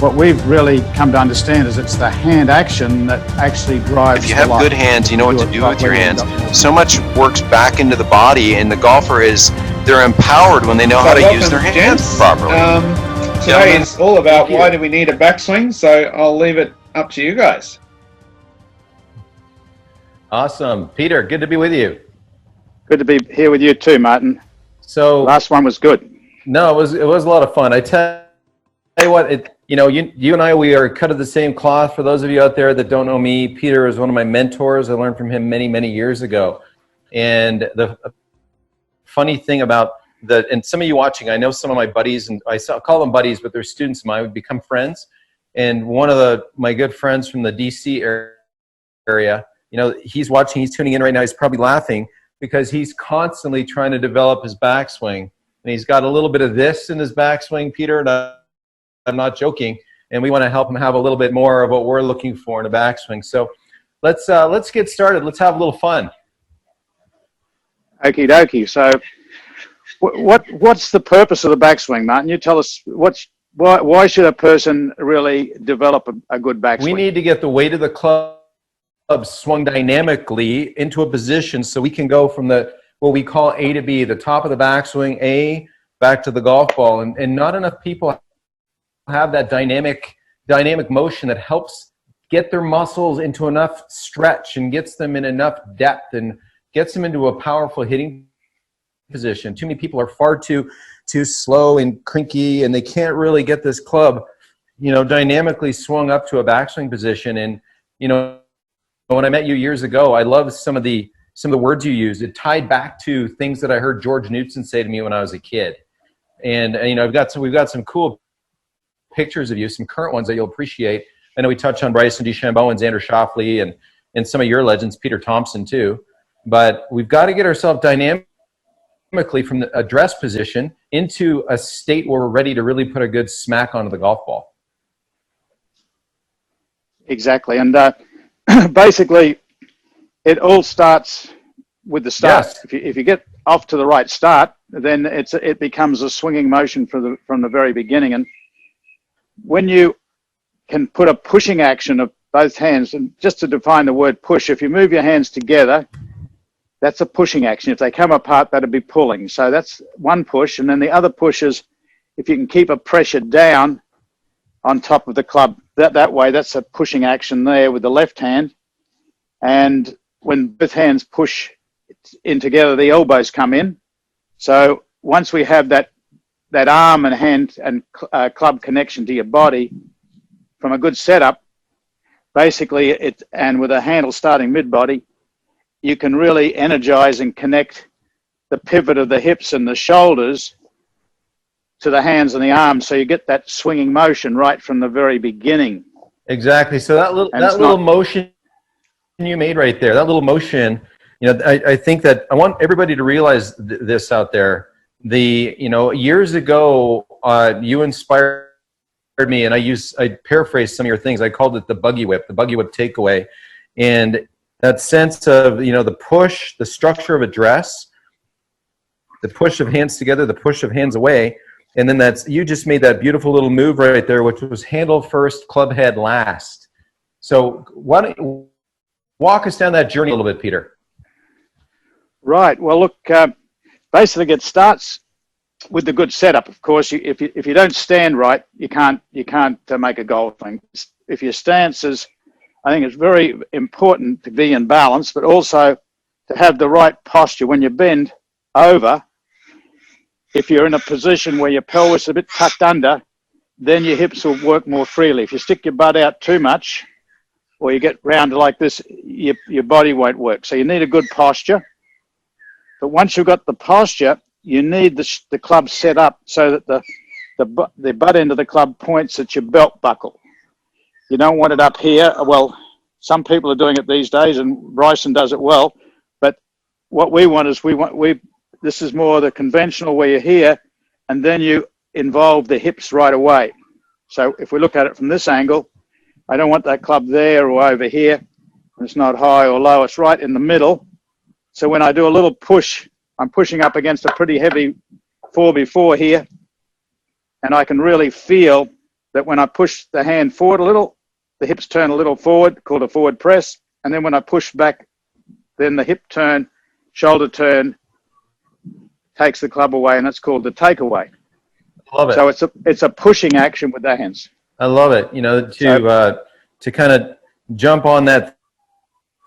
what we've really come to understand is it's the hand action that actually drives. If you have good hands, you know what to do with your hands. So much works back into the body, and the golfer they're empowered when they know how to use their hands properly. Today is all about why do we need a backswing, so I'll leave it up to you guys. Awesome. Peter, good to be with you. Good to be here with you too, Martin. So last one was good. No, it was a lot of fun. I tell you what, you and I, we are cut of the same cloth. For those of you out there that don't know me, Peter is one of my mentors. I learned from him many, many years ago. And the funny thing about and some of you watching, I know some of my buddies, and I call them buddies, but they're students of mine. We've become friends. And one of my good friends from the DC area, he's watching, he's tuning in right now. He's probably laughing because he's constantly trying to develop his backswing. And he's got a little bit of this in his backswing, Peter, and I'm not joking. And we want to help him have a little bit more of what we're looking for in a backswing. So let's get started. Let's have a little fun. Okie dokie. So what's the purpose of the backswing, Martin? You tell us why should a person really develop a good backswing? We need to get the weight of the club swung dynamically into a position so we can go from what we call A to B, the top of the backswing, A, back to the golf ball. And not enough people have that dynamic motion that helps get their muscles into enough stretch and gets them in enough depth and gets them into a powerful hitting position. Too many people are far too slow and crinky, and they can't really get this club, dynamically swung up to a backswing position. And, when I met you years ago, I love some of the words you used. It tied back to things that I heard George Knudson say to me when I was a kid. And we've got some cool pictures of you, some current ones that you'll appreciate. I know we touched on Bryson DeChambeau and Xander Schauffele and some of your legends, Peter Thompson too. But we've got to get ourselves dynamically from the address position into a state where we're ready to really put a good smack onto the golf ball. Exactly. And basically, it all starts with the start. Yes. If you get off to the right start, then it becomes a swinging motion from the very beginning. And when you can put a pushing action of both hands, and just to define the word push, if you move your hands together, that's a pushing action. If they come apart, that'd be pulling. So that's one push. And then the other push is if you can keep a pressure down on top of the club, that way, that's a pushing action there with the left hand. And when both hands push in together, the elbows come in. So once we have that arm and hand and club connection to your body from a good setup, basically and with a handle starting mid-body, you can really energize and connect the pivot of the hips and the shoulders to the hands and the arms, so you get that swinging motion right from the very beginning. Exactly. So that little motion you made right there, that little motion, I think that I want everybody to realize this out there. Years ago, you inspired me, and I paraphrased some of your things. I called it the buggy whip takeaway. And that sense of, the push, the structure of address, the push of hands together, the push of hands away. And then you just made that beautiful little move right there, which was handle first, club head last. So why don't you walk us down that journey a little bit, Peter? Right. Well, look, basically it starts with the good setup. Of course, if you don't stand right, you can't make a golf swing. If your stance is, I think it's very important to be in balance, but also to have the right posture. When you bend over, if you're in a position where your pelvis is a bit tucked under, then your hips will work more freely. If you stick your butt out too much, or you get rounded like this, your body won't work. So you need a good posture. But once you've got the posture, you need the club set up so that the butt end of the club points at your belt buckle. You don't want it up here. Well, some people are doing it these days, and Bryson does it well. But what we want is this is more the conventional where you're here, and then you involve the hips right away. So if we look at it from this angle, I don't want that club there or over here. It's not high or low. It's right in the middle. So when I do a little push, I'm pushing up against a pretty heavy 4x4 here, and I can really feel that when I push the hand forward a little, the hips turn a little forward, called a forward press. And then when I push back, then the hip turn, shoulder turn, takes the club away, and that's called the takeaway. Love it. So it's a pushing action with the hands. I love it. You know, to kind of jump on that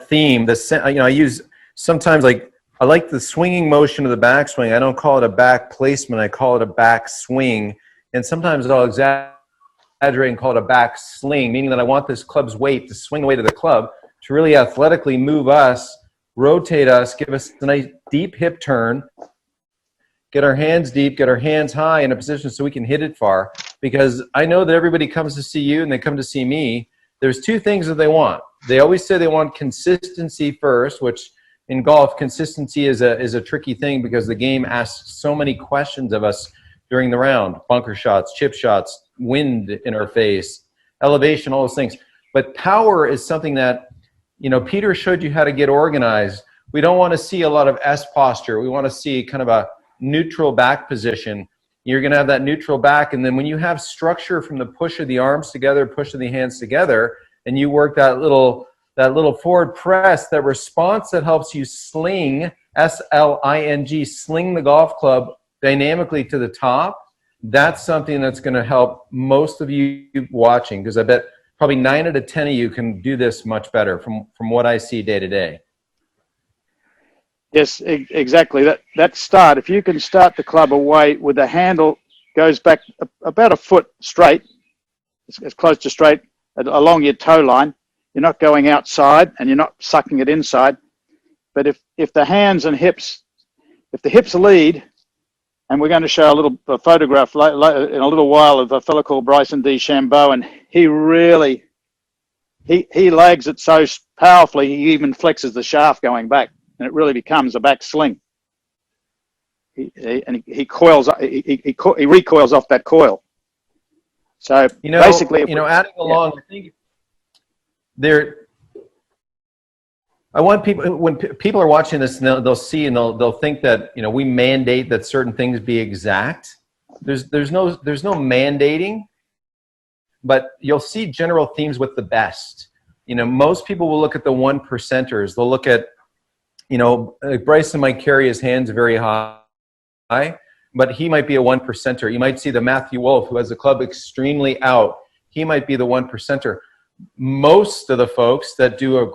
theme. I use sometimes, like, I like the swinging motion of the backswing. I don't call it a back placement. I call it a back swing. And sometimes I'll exaggerate and call it a back sling, meaning that I want this club's weight to swing the weight of the club to really athletically move us, rotate us, give us a nice deep hip turn, get our hands deep, get our hands high in a position so we can hit it far. Because I know that everybody comes to see you and they come to see me. There's two things that they want. They always say they want consistency first, which in golf, consistency is a tricky thing because the game asks so many questions of us during the round. Bunker shots, chip shots, wind in our face, elevation, all those things. But power is something that, you know, Peter showed you how to get organized. We don't want to see a lot of S posture. We want to see kind of a neutral back position. You're going to have that neutral back, and then when you have structure from the push of the arms together, push of the hands together, and you work that little forward press, that response that helps you sling, S-L-I-N-G, sling the golf club dynamically to the top, that's something that's going to help most of you watching, because I bet probably 9 out of 10 of you can do this much better from what I see day to day. Yes, exactly. That start, if you can start the club away with the handle goes back about a foot straight, as close to straight along your toe line, you're not going outside and you're not sucking it inside. But if the hands and hips, if the hips lead, and we're going to show a photograph in a little while of a fellow called Bryson DeChambeau, and he really, he legs it so powerfully, he even flexes the shaft going back, and it really becomes a back sling. He recoils off that coil. So basically, adding along, I think I want people, when people are watching this, they'll see and they'll think that, we mandate that certain things be exact. There's no mandating, but you'll see general themes with the best. Most people will look at the 1%ers. They'll look at, Bryson might carry his hands very high, but he might be a 1%er. You might see the Matthew Wolf, who has the club extremely out. He might be the 1%er. Most of the folks that do a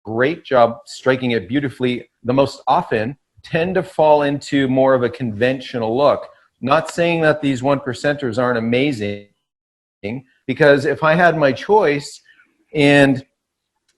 great job striking it beautifully the most often tend to fall into more of a conventional look. Not saying that these 1%ers aren't amazing, because if I had my choice and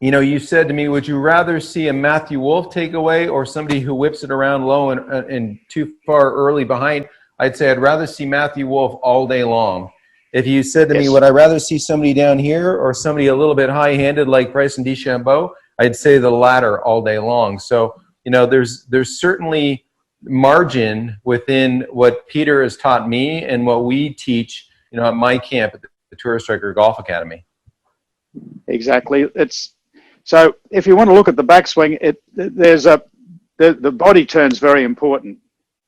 you said to me, would you rather see a Matthew Wolf takeaway or somebody who whips it around low and too far early behind? I'd say I'd rather see Matthew Wolf all day long. If you said to me, would I rather see somebody down here or somebody a little bit high-handed like Bryson DeChambeau, I'd say the latter all day long. So, there's certainly margin within what Peter has taught me and what we teach, at my camp at the Tour Striker Golf Academy. Exactly. So if you want to look at the backswing, the body turn's very important.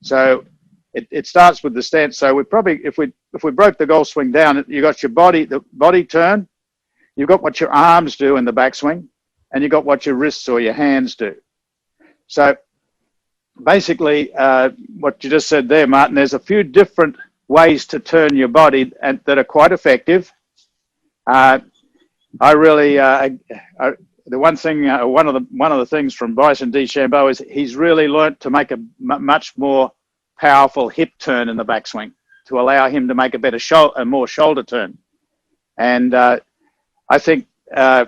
So it starts with the stance. So if we broke the golf swing down, you got the body turn, you've got what your arms do in the backswing, and you got what your wrists or your hands do. So basically, what you just said there, Martin, there's a few different ways to turn your body and that are quite effective. The one thing, one of the things from Bryson DeChambeau is he's really learnt to make a much more powerful hip turn in the backswing to allow him to make a more shoulder turn. And I think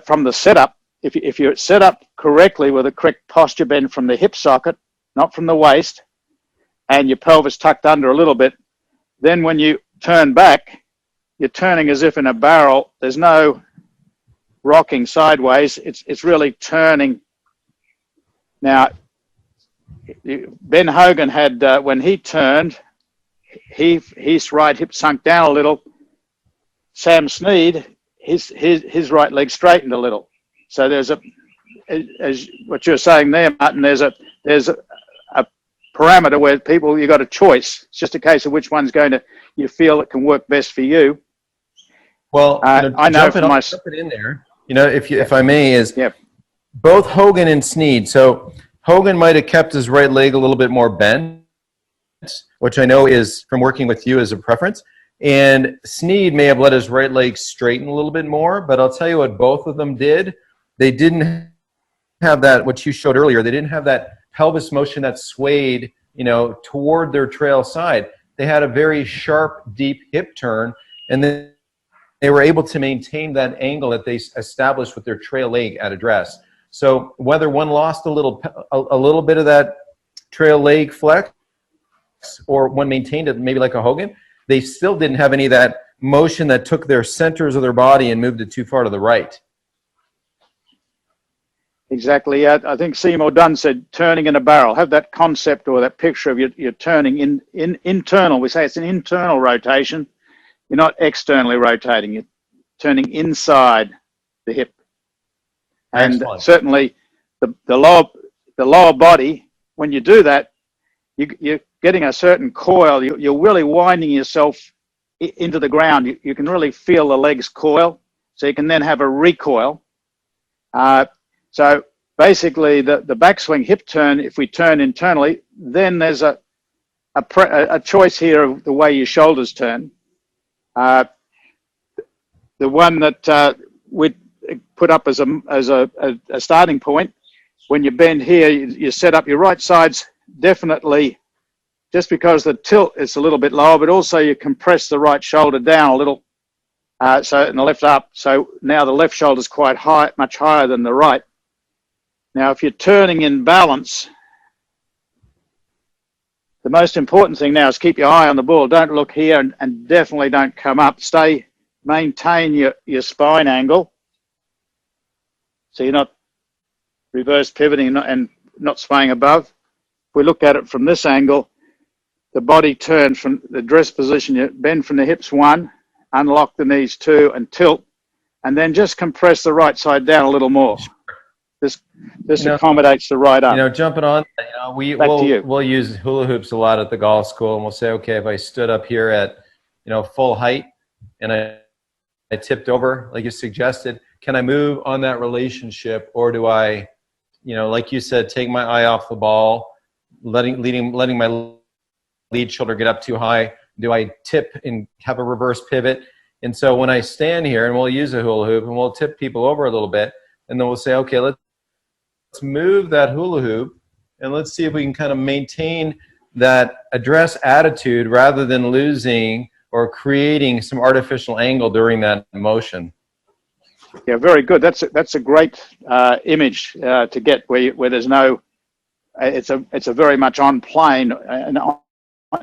from the setup, if you're set up correctly with a correct posture bend from the hip socket, not from the waist, and your pelvis tucked under a little bit, then when you turn back, you're turning as if in a barrel. There's no rocking sideways. It's really turning. Now, Ben Hogan had, when he turned, his right hip sunk down a little. Sam Snead, his right leg straightened a little. So there's as what you're saying there, Martin, there's a parameter where you got a choice. It's just a case of which one's you feel it can work best for you. Well, I know from my... Jump it in there. If I may, is Yeah. both Hogan and Sneed. So Hogan might have kept his right leg a little bit more bent, which I know is from working with you as a preference. And Sneed may have let his right leg straighten a little bit more, but I'll tell you what both of them did. They didn't have that, what you showed earlier, they didn't have that pelvis motion that swayed, toward their trail side. They had a very sharp, deep hip turn, and then they were able to maintain that angle that they established with their trail leg at address. So whether one lost a little bit of that trail leg flex, or one maintained it, maybe like a Hogan, they still didn't have any of that motion that took their centers of their body and moved it too far to the right. Exactly. I think Seymour Dunn said turning in a barrel. Have that concept or that picture of you're turning in internal. We say it's an internal rotation. You're not externally rotating. You're turning inside the hip. And Excellent. certainly the lower body, when you do that, you're getting a certain coil. You're really winding yourself into the ground. You can really feel the legs coil, so you can then have a recoil. So basically, the backswing hip turn, if we turn internally, then there's a choice here of the way your shoulders turn. The one that we put up as a starting point, when you bend here, you set up your right side's definitely, just because the tilt is a little bit lower, but also you compress the right shoulder down a little, and the left up. So now the left shoulder is quite high, much higher than the right. Now, if you're turning in balance, the most important thing now is keep your eye on the ball. Don't look here, and definitely don't come up. Maintain your spine angle, so you're not reverse pivoting and not swaying above. If we look at it from this angle, the body turns from the dress position. You bend from the hips 1, unlock the knees 2, and tilt, and then just compress the right side down a little more. This accommodates the right arm. Jumping on, we'll use hula hoops a lot at the golf school, and we'll say, okay, if I stood up here at, full height, and I tipped over, like you suggested, can I move on that relationship, or do I, like you said, take my eye off the ball, letting my lead shoulder get up too high? Do I tip and have a reverse pivot? And so when I stand here, and we'll use a hula hoop, and we'll tip people over a little bit, and then we'll say, okay, let's move that hula hoop, and let's see if we can kind of maintain that address attitude rather than losing or creating some artificial angle during that motion. Yeah, very good. That's a great image to get where there's no. It's a very much on plane and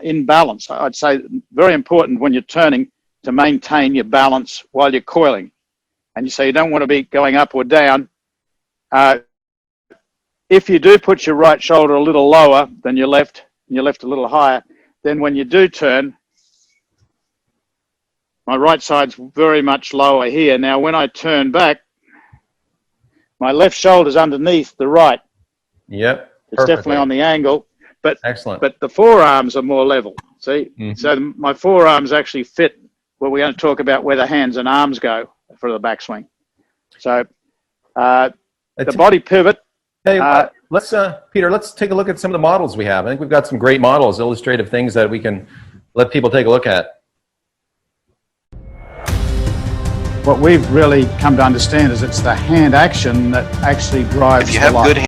in balance. I'd say very important when you're turning to maintain your balance while you're coiling, and you say you don't want to be going up or down. If you do put your right shoulder a little lower than your left, and your left a little higher, then when you do turn, my right side's very much lower here. Now, when I turn back, my left shoulder's underneath the right. Yep. It's definitely on the angle, but excellent. But the forearms are more level. See, So my forearms actually fit. Well, we're going to talk about where the hands and arms go for the backswing. So the body pivot. Hey, let's Peter, let's take a look at some of the models we have. I think we've got some great models, illustrative things that we can let people take a look at. What we've really come to understand is it's the hand action that actually drives If you have the life. good